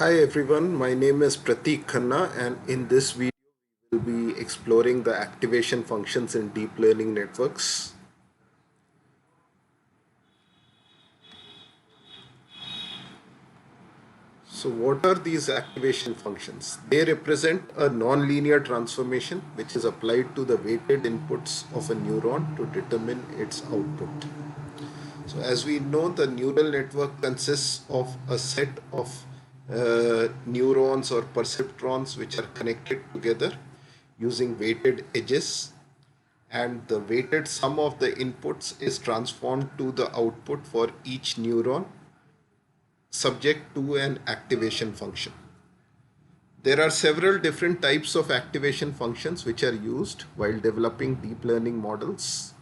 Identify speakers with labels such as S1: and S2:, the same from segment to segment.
S1: Hi everyone, my name is Prateek Khanna, and in this video we'll be exploring the activation functions in deep learning networks. So what are these activation functions? They represent a nonlinear transformation which is applied to the weighted inputs of a neuron to determine its output. So as we know, the neural network consists of a set of neurons or perceptrons which are connected together using weighted edges, and the weighted sum of the inputs is transformed to the output for each neuron subject to an activation function. There are several different types of activation functions which are used while developing deep learning models.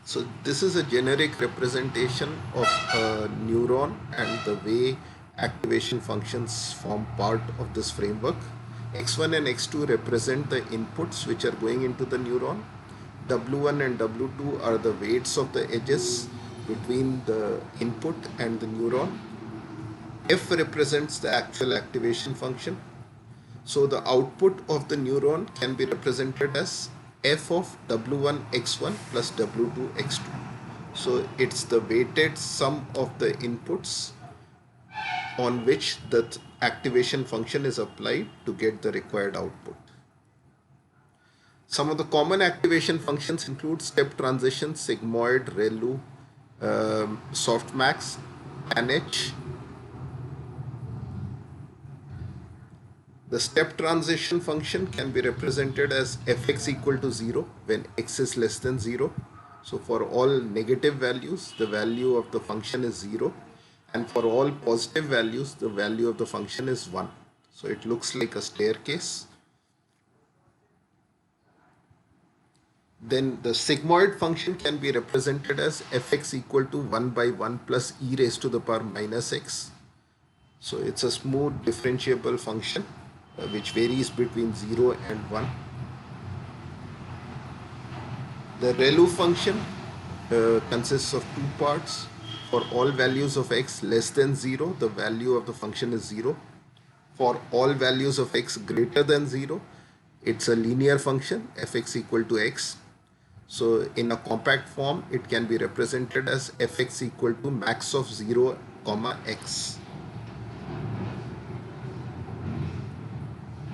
S1: So this is a generic representation of a neuron and the way activation functions form part of this framework. X1 and X2 represent the inputs which are going into the neuron. W1 and W2 are the weights of the edges between the input and the neuron. F represents the actual activation function. So the output of the neuron can be represented as f of W1 x1 plus W2 x2. So it's the weighted sum of the inputs on which the activation function is applied to get the required output. Some of the common activation functions include step transition, sigmoid, ReLU, softmax, tanh. The step transition function can be represented as fx equal to 0 when x is less than 0. So for all negative values, the value of the function is 0, and for all positive values, the value of the function is 1. So it looks like a staircase. Then the sigmoid function can be represented as fx equal to 1 by 1 plus e raised to the power minus x. So it's a smooth differentiable function which varies between 0 and 1. The ReLU function consists of two parts. For all values of x less than 0, the value of the function is 0. For all values of x greater than 0, it's a linear function, fx equal to x. So in a compact form, it can be represented as fx equal to max of 0 comma x.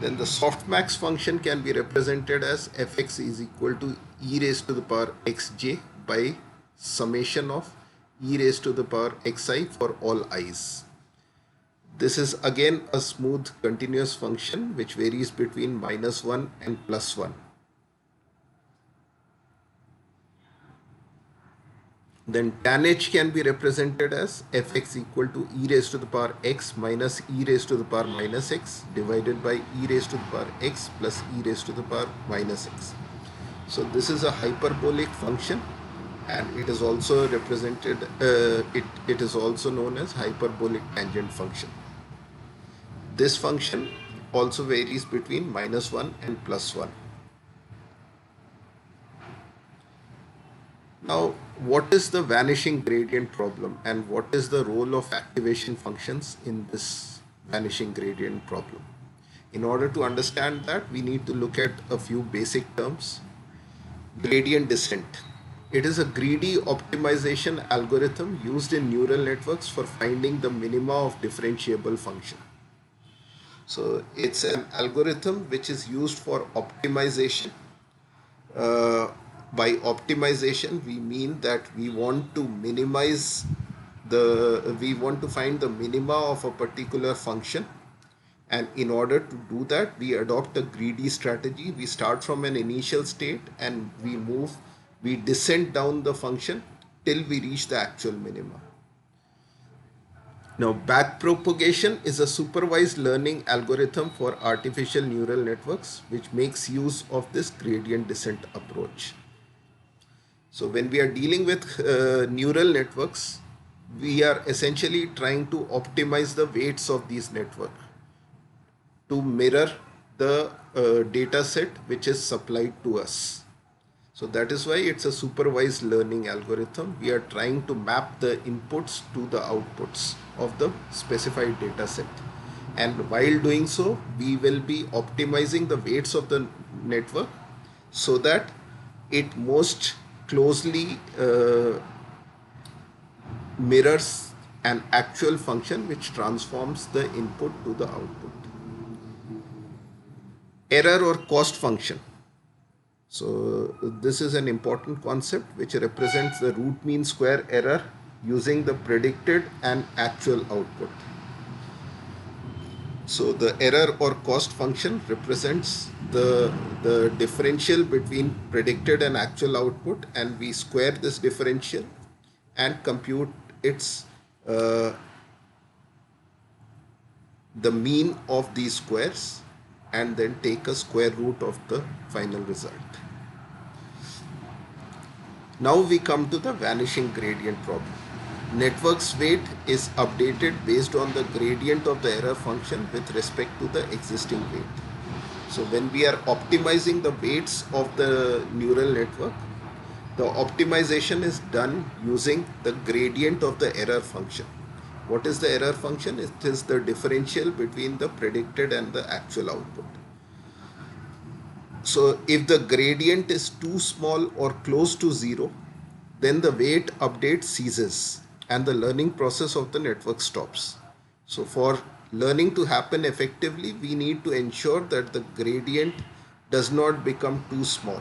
S1: Then the softmax function can be represented as fx is equal to e raised to the power xj by summation of e raised to the power xi for all i's. This is again a smooth continuous function which varies between -1 and +1. Then tanh can be represented as fx equal to e raised to the power x minus e raised to the power minus x divided by e raised to the power x plus e raised to the power minus x. So this is a hyperbolic function, and it is also represented, it is also known as hyperbolic tangent function. This function also varies between -1 and +1. Now, what is the vanishing gradient problem, and what is the role of activation functions in this vanishing gradient problem? In order to understand that, we need to look at a few basic terms. Gradient descent. It is a greedy optimization algorithm used in neural networks for finding the minima of differentiable function. So it's an algorithm which is used for optimization. By optimization, we mean that we want to find the minima of a particular function, and in order to do that, we adopt a greedy strategy. We start from an initial state and we descend down the function till we reach the actual minima. Now, backpropagation is a supervised learning algorithm for artificial neural networks which makes use of this gradient descent approach. So when we are dealing with neural networks, we are essentially trying to optimize the weights of these networks to mirror the data set which is supplied to us. So that is why it's a supervised learning algorithm. We are trying to map the inputs to the outputs of the specified data set. And while doing so, we will be optimizing the weights of the network so that it most closely mirrors an actual function which transforms the input to the output. Error or cost function. So this is an important concept which represents the root mean square error using the predicted and actual output. So the error or cost function represents the differential between predicted and actual output, and we square this differential and compute its the mean of these squares and then take a square root of the final result. Now we come to the vanishing gradient problem. Network's weight is updated based on the gradient of the error function with respect to the existing weight. So when we are optimizing the weights of the neural network, the optimization is done using the gradient of the error function. What is the error function? It is the differential between the predicted and the actual output. So if the gradient is too small or close to zero, then the weight update ceases and the learning process of the network stops. So for learning to happen effectively, we need to ensure that the gradient does not become too small.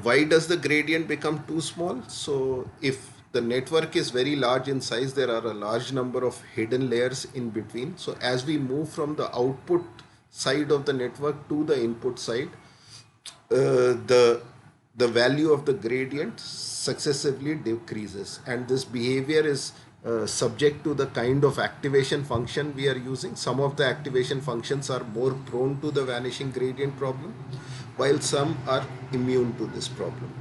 S1: Why does the gradient become too small? So if the network is very large in size, there are a large number of hidden layers in between. So as we move from the output side of the network to the input side, the value of the gradient successively decreases, and this behavior is subject to the kind of activation function we are using. Some of the activation functions are more prone to the vanishing gradient problem, while some are immune to this problem.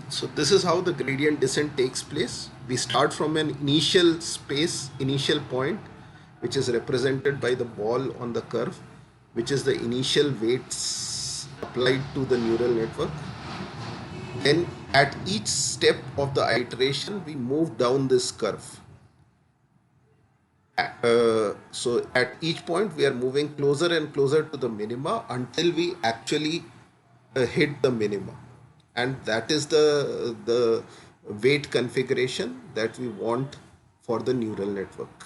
S1: So this is how the gradient descent takes place. We start from an initial space, initial point, which is represented by the ball on the curve, which is the initial weights applied to the neural network. Then at each step of the iteration, we move down this curve. So at each point, we are moving closer and closer to the minima until we actually hit the minima. And that is the weight configuration that we want for the neural network.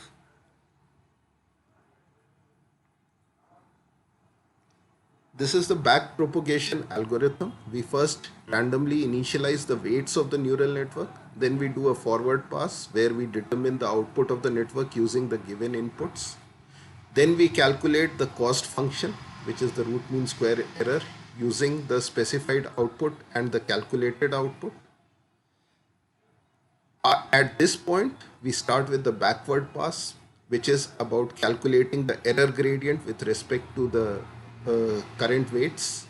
S1: This is the back propagation algorithm. We first randomly initialize the weights of the neural network. Then we do a forward pass where we determine the output of the network using the given inputs. Then we calculate the cost function, which is the root mean square error, using the specified output and the calculated output. At this point, we start with the backward pass, which is about calculating the error gradient with respect to the current weights.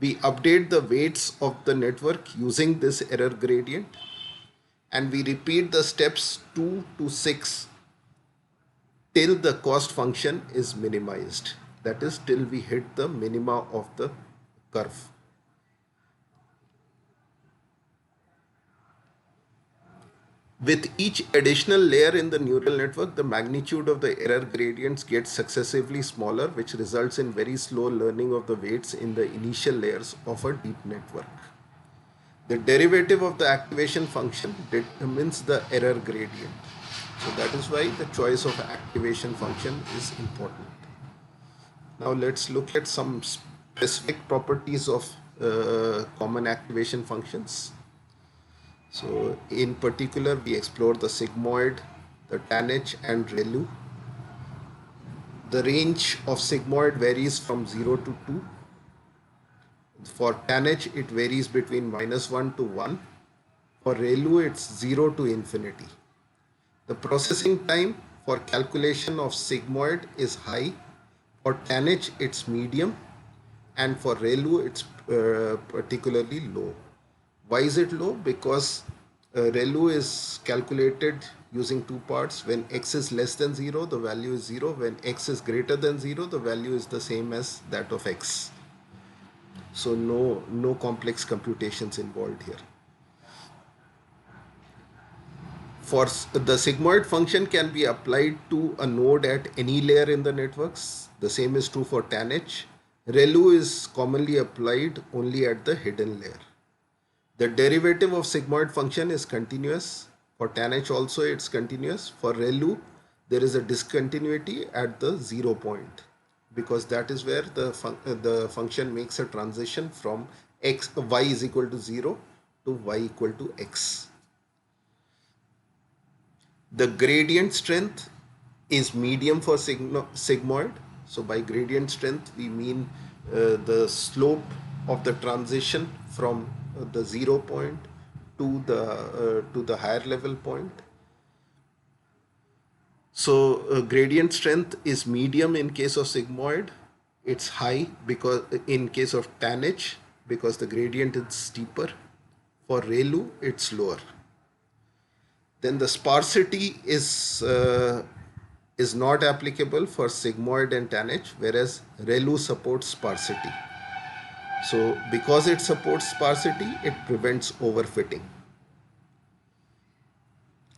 S1: We update the weights of the network using this error gradient, and we repeat the steps 2 to 6 till the cost function is minimized. That is, till we hit the minima of the curve. With each additional layer in the neural network, the magnitude of the error gradients gets successively smaller, which results in very slow learning of the weights in the initial layers of a deep network. The derivative of the activation function determines the error gradient. So that is why the choice of activation function is important. Now let's look at some specific properties of common activation functions. So in particular, we explore the sigmoid, the tanh and ReLU. The range of sigmoid varies from 0 to 2. For tanh, it varies between -1 to 1. For ReLU, it's 0 to infinity. The processing time for calculation of sigmoid is high. For tanh, it's medium. And for ReLU, it's particularly low. Why is it low? Because ReLU is calculated using two parts. When x is less than 0, the value is 0. When x is greater than 0, the value is the same as that of x. So no complex computations involved here. The sigmoid function can be applied to a node at any layer in the networks. The same is true for tanh. ReLU is commonly applied only at the hidden layer. The derivative of sigmoid function is continuous. For tanh also it's continuous. For ReLU, there is a discontinuity at the 0 point, because that is where the function makes a transition from y is equal to 0 to y equal to x. The gradient strength is medium for sigmoid. So by gradient strength, we mean the slope of the transition from the 0 point to the higher level point. So gradient strength is medium in case of sigmoid. It's high because in case of tanh, because the gradient is steeper. For ReLU, it's lower. Then the sparsity is not applicable for sigmoid and tanh, whereas ReLU supports sparsity. So because it supports sparsity, it prevents overfitting.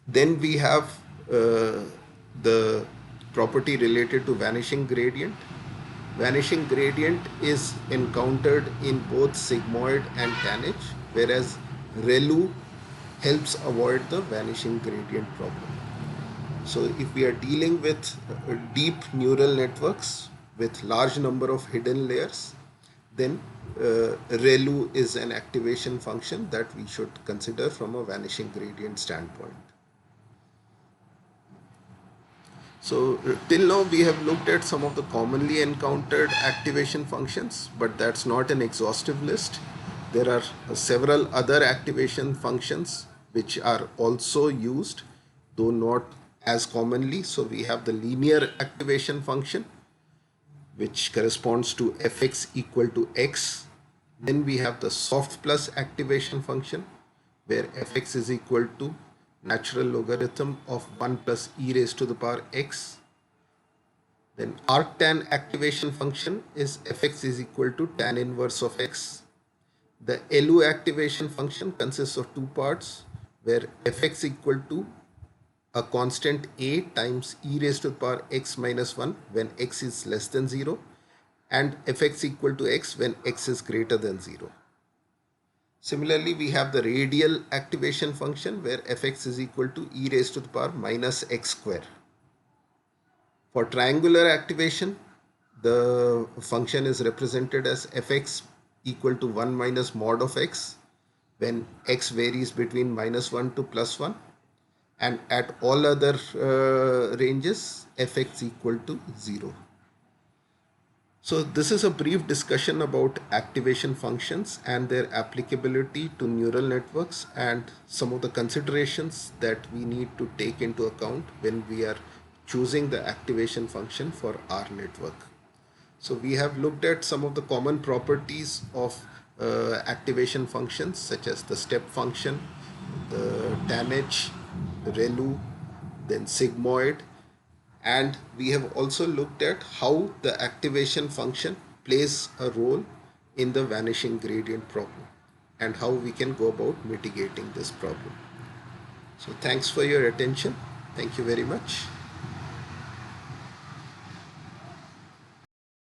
S1: Then we have the property related to vanishing gradient. Vanishing gradient is encountered in both sigmoid and tanh, whereas ReLU helps avoid the vanishing gradient problem. So if we are dealing with deep neural networks with large number of hidden layers, then ReLU is an activation function that we should consider from a vanishing gradient standpoint. So till now we have looked at some of the commonly encountered activation functions, but that's not an exhaustive list. There are several other activation functions which are also used, though not as commonly. So we have the linear activation function, which corresponds to fx equal to x. Then we have the soft plus activation function, where fx is equal to natural logarithm of 1 plus e raised to the power x. Then arctan activation function is fx is equal to tan inverse of x. The LU activation function consists of two parts, where fx equal to a constant a times e raised to the power x minus 1 when x is less than 0, and fx equal to x when x is greater than 0. Similarly, we have the radial activation function, where fx is equal to e raised to the power minus x square. For triangular activation, the function is represented as fx equal to 1 minus mod of x when x varies between minus 1 to plus 1, and at all other ranges fx equal to 0. So this is a brief discussion about activation functions and their applicability to neural networks, and some of the considerations that we need to take into account when we are choosing the activation function for our network. So we have looked at some of the common properties of activation functions, such as the step function, the tanh, ReLU, then sigmoid, and we have also looked at how the activation function plays a role in the vanishing gradient problem and how we can go about mitigating this problem. So thanks for your attention. Thank you very much.